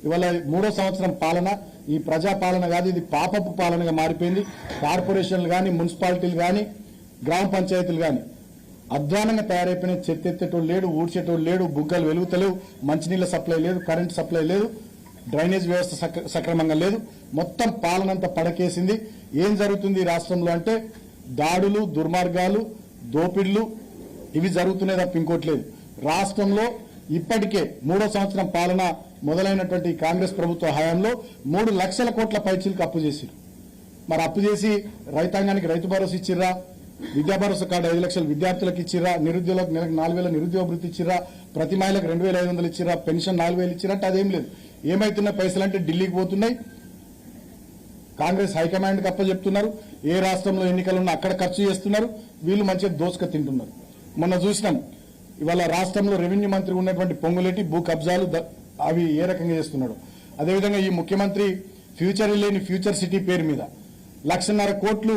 ఇవాళ 3వ సంవత్సరం పాలన ఈ ప్రజా పాలన కాదు, ఇది పాపపు పాలనగా మారిపోయింది. కార్పొరేషన్లు కానీ, మున్సిపాలిటీలు కానీ, గ్రామ పంచాయతీలు కానీ అధ్వానంగా తయారైపోయిన. చెత్త ఎత్తేటోళ్ళు లేడు, ఊడ్చేటోళ్ళు లేడు, బుగ్గలు వెలుగుతలేవు, మంచినీళ్ళ సప్లై లేదు, కరెంట్ సప్లై లేదు, డ్రైనేజ్ వ్యవస్థ సక్రమంగా లేదు. మొత్తం పాలనంతా పడకేసింది. ఏం జరుగుతుంది రాష్ట్రంలో అంటే దాడులు, దుర్మార్గాలు, దోపిళ్లు ఇవి జరుగుతున్నాయి తప్ప ఇంకోట్లేదు. రాష్ట్రంలో ఇప్పటికే 3వ సంవత్సరం పాలన మొదలైనటువంటి కాంగ్రెస్ ప్రభుత్వ హయాంలో 3 లక్షల కోట్ల పైచీలకు అప్పు చేసిరు. మరి అప్పు చేసి రైతాంగానికి రైతు భరోసా ఇచ్చిర్రా, విద్యా భరోసా కార్డు 5 లక్షల విద్యార్థులకు ఇచ్చిర్రా, నిరుద్యోగులకు నెలకు 4,000 నిరుద్యోగ వృత్తి ఇచ్చిర్రా, ప్రతి మహిళకు 2,500 ఇచ్చిర్రా, పెన్షన్ 4,000 ఇచ్చిరట్టు అదేం లేదు. ఏమైతున్నాయి పైసలు అంటే ఢిల్లీకి పోతున్నాయి, కాంగ్రెస్ హైకమాండ్కి అప్పచెప్తున్నారు. ఏ రాష్ట్రంలో ఎన్నికలు ఉన్నా అక్కడ ఖర్చు చేస్తున్నారు, వీళ్ళు మంచిగా దోసుక తింటున్నారు. మొన్న చూసినాం ఇవాళ రాష్ట్రంలో రెవెన్యూ మంత్రి ఉన్నటువంటి పొంగులేటి భూ కబ్జాలు అవి ఏ రకంగా చేస్తున్నాడు. అదేవిధంగా ఈ ముఖ్యమంత్రి ఫ్యూచర్ లేని ఫ్యూచర్ సిటీ పేరు మీద 1,50,000 కోట్లు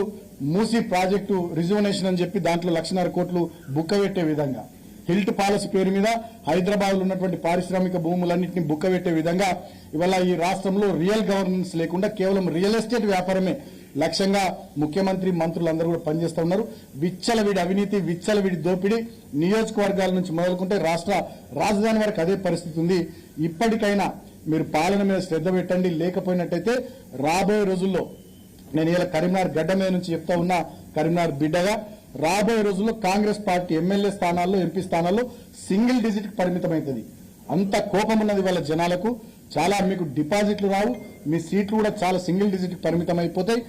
మూసీ ప్రాజెక్టు రిజర్వనేషన్ అని చెప్పి దాంట్లో 1,50,000 కోట్లు బుక్క పెట్టే విధంగా, హిల్ట్ పాలసీ పేరు మీద హైదరాబాద్ లో ఉన్నటువంటి పారిశ్రామిక భూములన్నింటినీ బుక్క పెట్టే విధంగా ఇవాళ ఈ రాష్ట్రంలో రియల్ గవర్నెన్స్ లేకుండా కేవలం రియల్ ఎస్టేట్ వ్యాపారమే లక్ష్యంగా ముఖ్యమంత్రి మంత్రులందరూ కూడా పనిచేస్తూ ఉన్నారు. విచ్చలవిడి అవినీతి, విచ్చలవిడి దోపిడీ నియోజకవర్గాల నుంచి మొదలుకుంటే రాష్ట్ర రాజధాని వరకు అదే పరిస్థితి ఉంది. ఇప్పటికైనా మీరు పాలన మీద శ్రద్ధ పెట్టండి. లేకపోయినట్టయితే రాబోయే రోజుల్లో, నేను ఇలా కరీంనగర్ గడ్డ మీద నుంచి చెప్తా ఉన్నా, కరీంనగర్ బిడ్డగా, రాబోయే రోజుల్లో కాంగ్రెస్ పార్టీ ఎమ్మెల్యే స్థానాల్లో, ఎంపీ స్థానాల్లో సింగిల్ డిజిట్ పరిమితమవుతుంది. అంత కోపం ఉన్నది వాళ్ళ జనాలకు. చాలా మీకు డిపాజిట్లు రావు, మీ సీట్లు కూడా చాలా సింగిల్ డిజిట్ పరిమితం అయిపోతాయి.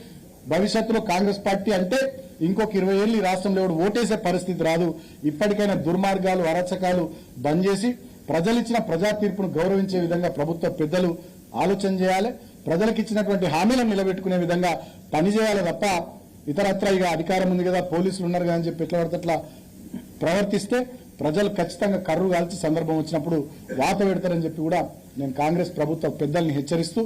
భవిష్యత్తులో కాంగ్రెస్ పార్టీ అంటే ఇంకొక 20 ఏళ్ళు ఈ రాష్ట్రంలో ఎవడు ఓటేసే పరిస్థితి రాదు. ఇప్పటికైనా దుర్మార్గాలు, అరచకాలు బంద్ చేసి ప్రజలిచ్చిన ప్రజా తీర్పును గౌరవించే విధంగా ప్రభుత్వ పెద్దలు ఆలోచన చేయాలి. ప్రజలకు ఇచ్చినటువంటి హామీలను నిలబెట్టుకునే విధంగా పనిచేయాలి తప్ప ఇతరత్ర ఇక అధికారం ఉంది కదా, పోలీసులు ఉన్నారు కదా అని చెప్పి ఎట్లా పడితే అట్లా ప్రవర్తిస్తే ప్రజలు ఖచ్చితంగా కర్రు కాల్చి సందర్భం వచ్చినప్పుడు వాత పెడతారని చెప్పి కూడా నేను కాంగ్రెస్ ప్రభుత్వ పెద్దల్ని హెచ్చరిస్తూ